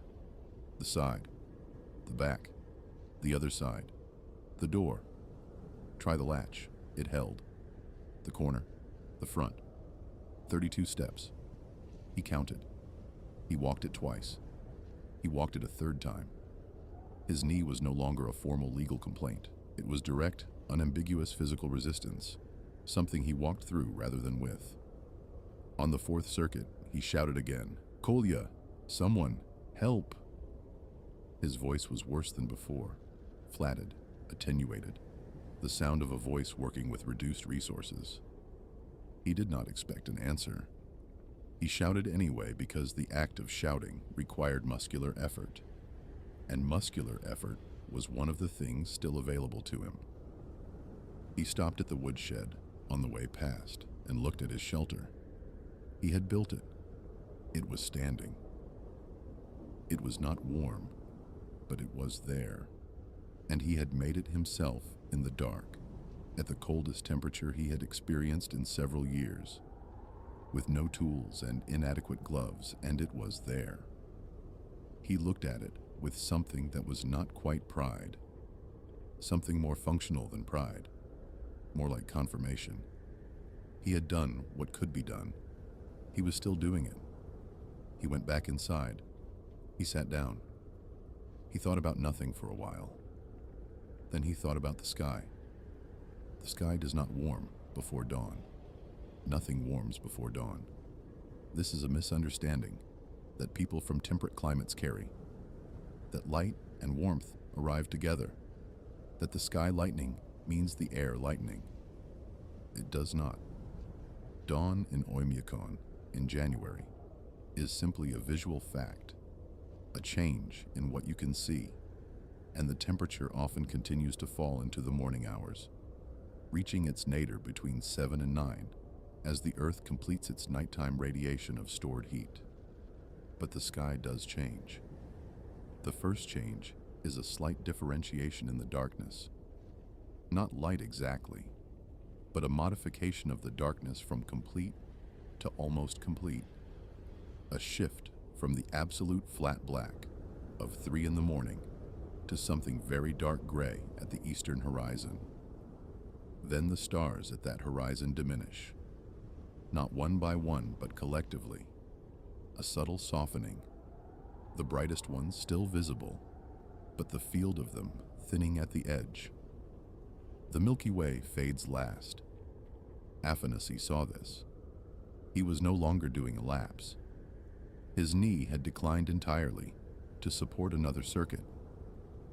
the side, the back, the other side, the door. Try the latch. It held. The corner, the front. 32 steps. He counted. He walked it twice. He walked it a third time. His knee was no longer a formal legal complaint. It was direct, unambiguous physical resistance, something he walked through rather than with. On the 4th circuit, he shouted again, "Kolya! Someone! Help!" His voice was worse than before, flatted, attenuated, the sound of a voice working with reduced resources. He did not expect an answer. He shouted anyway because the act of shouting required muscular effort, and muscular effort was one of the things still available to him. He stopped at the woodshed on the way past and looked at his shelter. He had built it. It was standing. It was not warm, but it was there, and he had made it himself in the dark, at the coldest temperature he had experienced in several years, with no tools and inadequate gloves, and it was there. He looked at it with something that was not quite pride, something more functional than pride, more like confirmation. He had done what could be done. He was still doing it. He went back inside. He sat down. He thought about nothing for a while. Then he thought about the sky. The sky does not warm before dawn. Nothing warms before dawn. This is a misunderstanding that people from temperate climates carry. That light and warmth arrive together. That the sky lightening means the air lightening. It does not. Dawn in Oymyakon in January is simply a visual fact, a change in what you can see, and the temperature often continues to fall into the morning hours, reaching its nadir between 7 and 9 as the Earth completes its nighttime radiation of stored heat. But the sky does change. The first change is a slight differentiation in the darkness. Not light exactly, but a modification of the darkness from complete to almost complete. A shift from the absolute flat black of 3 in the morning to something very dark gray at the eastern horizon. Then the stars at that horizon diminish, not one by one, but collectively. A subtle softening, the brightest ones still visible, but the field of them thinning at the edge. The Milky Way fades last. Afanasy saw this. He was no longer doing a lapse. His knee had declined entirely to support another circuit,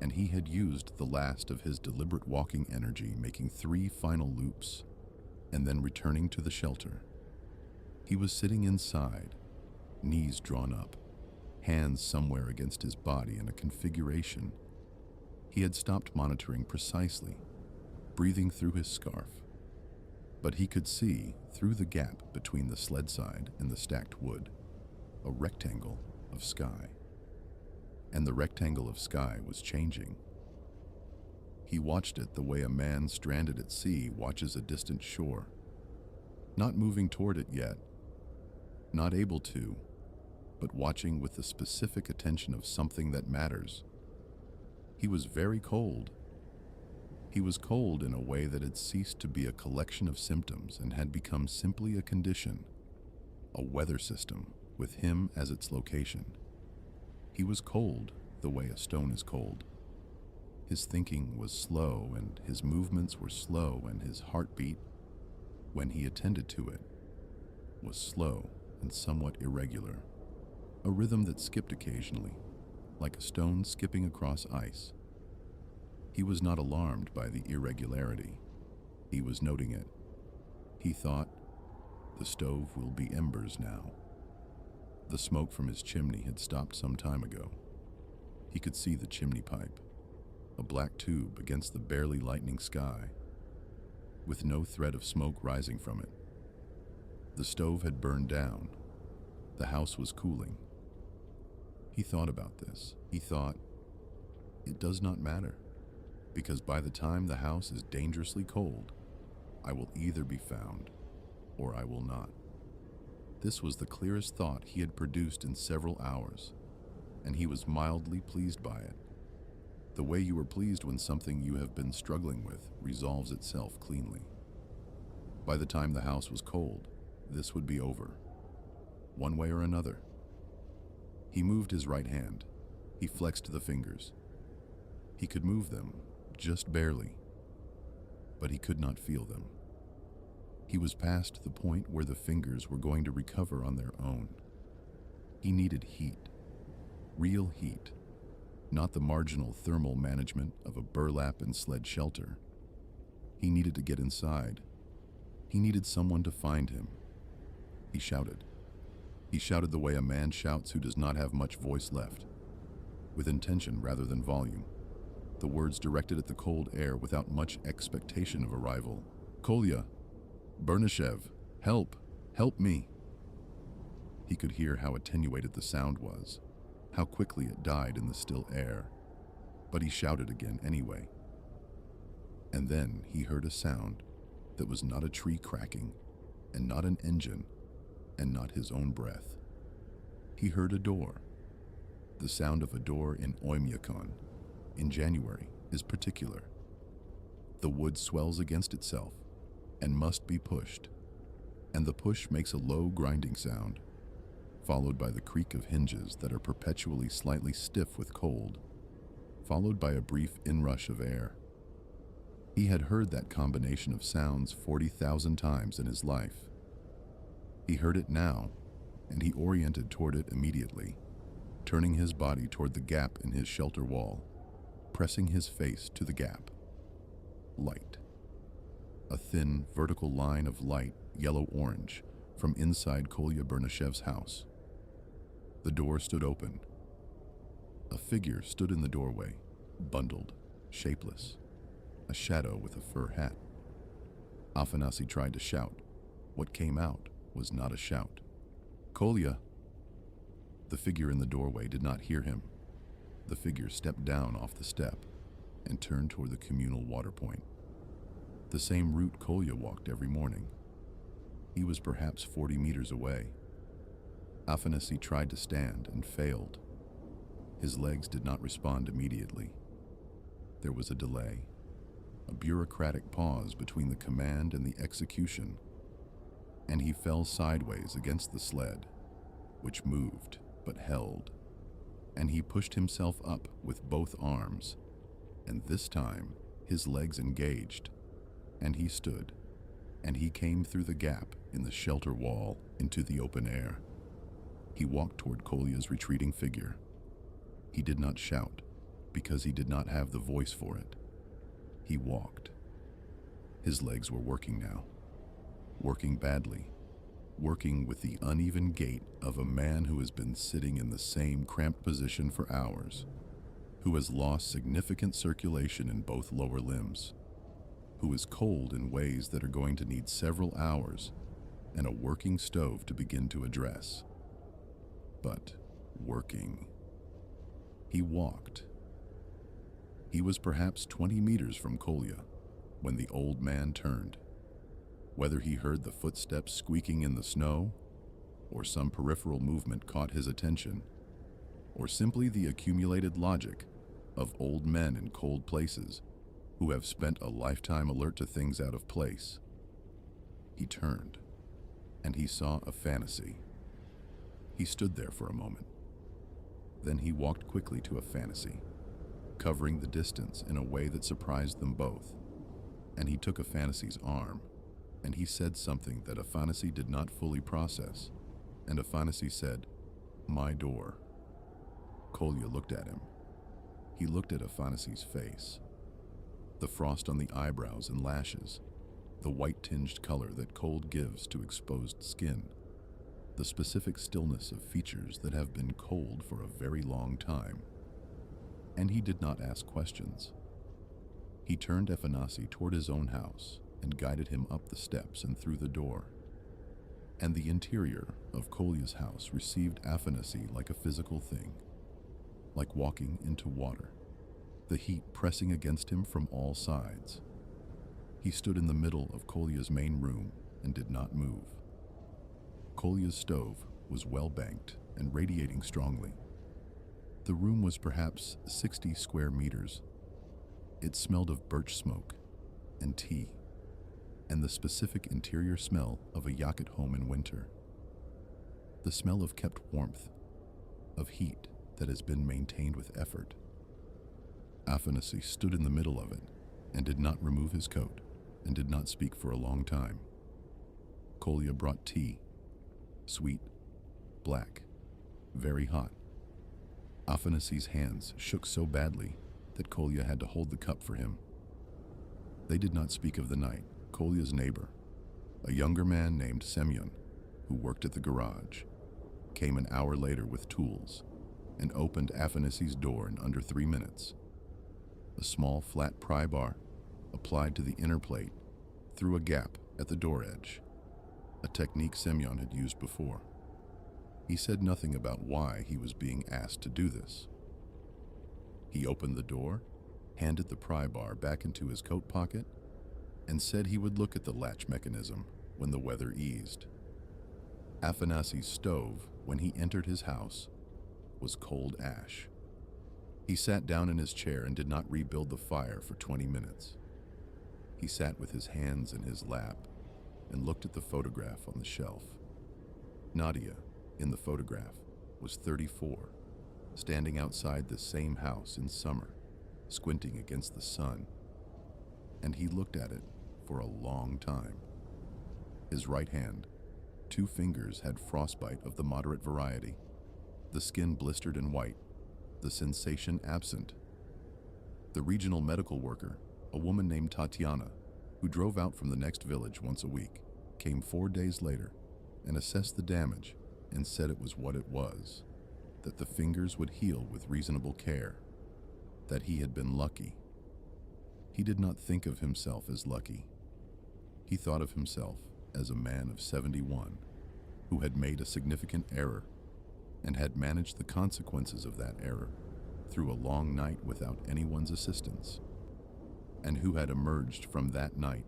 and he had used the last of his deliberate walking energy, making 3 final loops, and then returning to the shelter. He was sitting inside, knees drawn up, hands somewhere against his body in a configuration. He had stopped monitoring precisely, breathing through his scarf. But he could see, through the gap between the sled side and the stacked wood, a rectangle of sky. And the rectangle of sky was changing. He watched it the way a man stranded at sea watches a distant shore, not moving toward it yet, not able to, but watching with the specific attention of something that matters. He was very cold. He was cold in a way that had ceased to be a collection of symptoms and had become simply a condition, a weather system, with him as its location. He was cold the way a stone is cold. His thinking was slow, and his movements were slow, and his heartbeat, when he attended to it, was slow and somewhat irregular, a rhythm that skipped occasionally, like a stone skipping across ice. He was not alarmed by the irregularity. He was noting it. He thought, the stove will be embers now. The smoke from his chimney had stopped some time ago. He could see the chimney pipe, a black tube against the barely lightening sky, with no thread of smoke rising from it. The stove had burned down. The house was cooling. He thought about this. He thought, it does not matter, because by the time the house is dangerously cold, I will either be found or I will not. This was the clearest thought he had produced in several hours, and he was mildly pleased by it. The way you are pleased when something you have been struggling with resolves itself cleanly. By the time the house was cold, this would be over, one way or another. He moved his right hand. He flexed the fingers. He could move them, just barely, but he could not feel them. He was past the point where the fingers were going to recover on their own. He needed heat, real heat, not the marginal thermal management of a burlap and sled shelter. He needed to get inside. He needed someone to find him. He shouted. He shouted the way a man shouts who does not have much voice left, with intention rather than volume, the words directed at the cold air without much expectation of arrival. Kolya, Bernyshev, help, help me. He could hear how attenuated the sound was, how quickly it died in the still air, but he shouted again anyway. And then he heard a sound that was not a tree cracking, and not an engine, and not his own breath. He heard a door. The sound of a door in Oymyakon in January is particular. The wood swells against itself and must be pushed, and the push makes a low grinding sound, followed by the creak of hinges that are perpetually slightly stiff with cold, followed by a brief inrush of air. He had heard that combination of sounds 40,000 times in his life. He heard it now, and he oriented toward it immediately, turning his body toward the gap in his shelter wall, pressing his face to the gap. Light. A thin, vertical line of light, yellow-orange, from inside Kolya Bernyshev's house. The door stood open. A figure stood in the doorway, bundled, shapeless, a shadow with a fur hat. Afanasy tried to shout. What came out was not a shout. Kolya! The figure in the doorway did not hear him. The figure stepped down off the step and turned toward the communal water point. The same route Kolya walked every morning. He was perhaps 40 meters away. Afanasy tried to stand and failed. His legs did not respond immediately. There was a delay, a bureaucratic pause between the command and the execution, and he fell sideways against the sled, which moved but held, and he pushed himself up with both arms, and this time his legs engaged, and he stood, and he came through the gap in the shelter wall into the open air. He walked toward Kolya's retreating figure. He did not shout, because he did not have the voice for it. He walked. His legs were working now, working badly, working with the uneven gait of a man who has been sitting in the same cramped position for hours, who has lost significant circulation in both lower limbs, who is cold in ways that are going to need several hours and a working stove to begin to address. But working. He walked. He was perhaps 20 meters from Kolya when the old man turned. Whether he heard the footsteps squeaking in the snow, or some peripheral movement caught his attention, or simply the accumulated logic of old men in cold places who have spent a lifetime alert to things out of place, he turned, and he saw a fantasy. He stood there for a moment. Then he walked quickly to Afanasy, covering the distance in a way that surprised them both. And he took Afanasy's arm, and he said something that Afanasy did not fully process. And Afanasy said, "My door." Kolya looked at him. He looked at Afanasy's face. The frost on the eyebrows and lashes, the white-tinged color that cold gives to exposed skin, the specific stillness of features that have been cold for a very long time. And he did not ask questions. He turned Afanasy toward his own house and guided him up the steps and through the door. And the interior of Kolya's house received Afanasy like a physical thing, like walking into water, the heat pressing against him from all sides. He stood in the middle of Kolya's main room and did not move. Kolya's stove was well banked and radiating strongly. The room was perhaps 60 square meters. It smelled of birch smoke and tea, and the specific interior smell of a Yakut home in winter. The smell of kept warmth, of heat that has been maintained with effort. Afanasy stood in the middle of it and did not remove his coat and did not speak for a long time. Kolya brought tea, sweet, black, very hot. Afanasy's hands shook so badly that Kolya had to hold the cup for him. They did not speak of the night. Kolya's neighbor, a younger man named Semyon, who worked at the garage, came an hour later with tools and opened Afanasy's door in under 3 minutes. A small flat pry bar applied to the inner plate through a gap at the door edge, a technique Semyon had used before. He said nothing about why he was being asked to do this. He opened the door, handed the pry bar back into his coat pocket, and said he would look at the latch mechanism when the weather eased. Afanasy's stove, when he entered his house, was cold ash. He sat down in his chair and did not rebuild the fire for 20 minutes. He sat with his hands in his lap and looked at the photograph on the shelf. Nadia, in the photograph, was 34, standing outside the same house in summer, squinting against the sun. And he looked at it for a long time. His right hand, 2 fingers, had frostbite of the moderate variety, the skin blistered and white, the sensation absent. The regional medical worker, a woman named Tatiana, who drove out from the next village once a week, came 4 days later and assessed the damage and said it was what it was, that the fingers would heal with reasonable care, that he had been lucky. He did not think of himself as lucky. He thought of himself as a man of 71 who had made a significant error and had managed the consequences of that error through a long night without anyone's assistance, and who had emerged from that night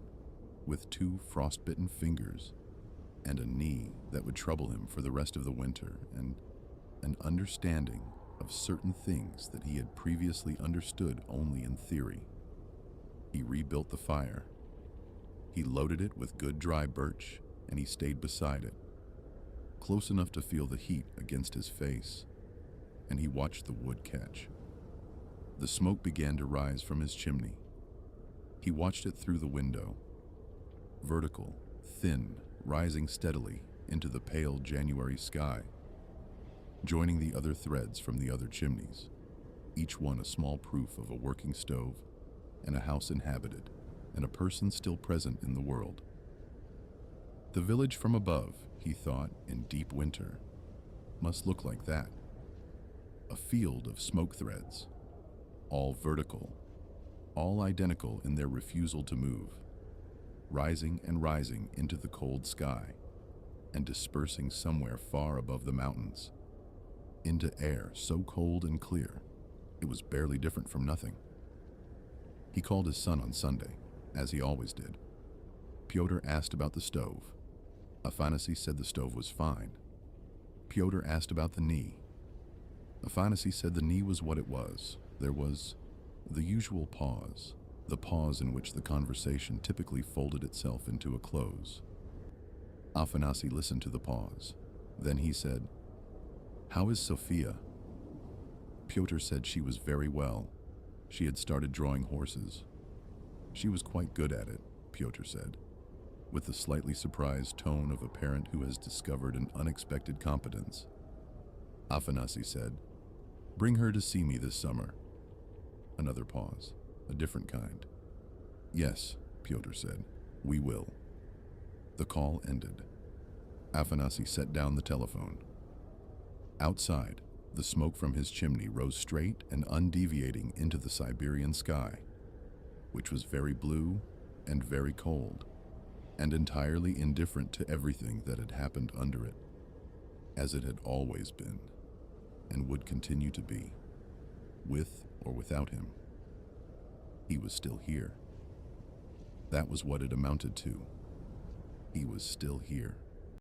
with 2 frostbitten fingers and a knee that would trouble him for the rest of the winter, and an understanding of certain things that he had previously understood only in theory. He rebuilt the fire. He loaded it with good dry birch, and he stayed beside it, close enough to feel the heat against his face, and he watched the wood catch. The smoke began to rise from his chimney. He watched it through the window, vertical, thin, rising steadily into the pale January sky, joining the other threads from the other chimneys, each one a small proof of a working stove and a house inhabited and a person still present in the world. The village from above, he thought, in deep winter, must look like that. A field of smoke threads, all vertical, all identical in their refusal to move, rising and rising into the cold sky and dispersing somewhere far above the mountains, into air so cold and clear it was barely different from nothing. He called his son on Sunday, as he always did. Pyotr asked about the stove. Afanasy said the stove was fine. Pyotr asked about the knee. Afanasy said the knee was what it was. There was the usual pause, the pause in which the conversation typically folded itself into a close. Afanasy listened to the pause. Then he said, "How is Sophia?" Pyotr said she was very well. She had started drawing horses. She was quite good at it, Pyotr said, with the slightly surprised tone of a parent who has discovered an unexpected competence. Afanasy said, "Bring her to see me this summer." Another pause, a different kind. "Yes," Pyotr said, "we will." The call ended. Afanasy set down the telephone. Outside, the smoke from his chimney rose straight and undeviating into the Siberian sky, which was very blue and very cold, and entirely indifferent to everything that had happened under it, as it had always been, and would continue to be, with or without him. He was still here. That was what it amounted to. He was still here.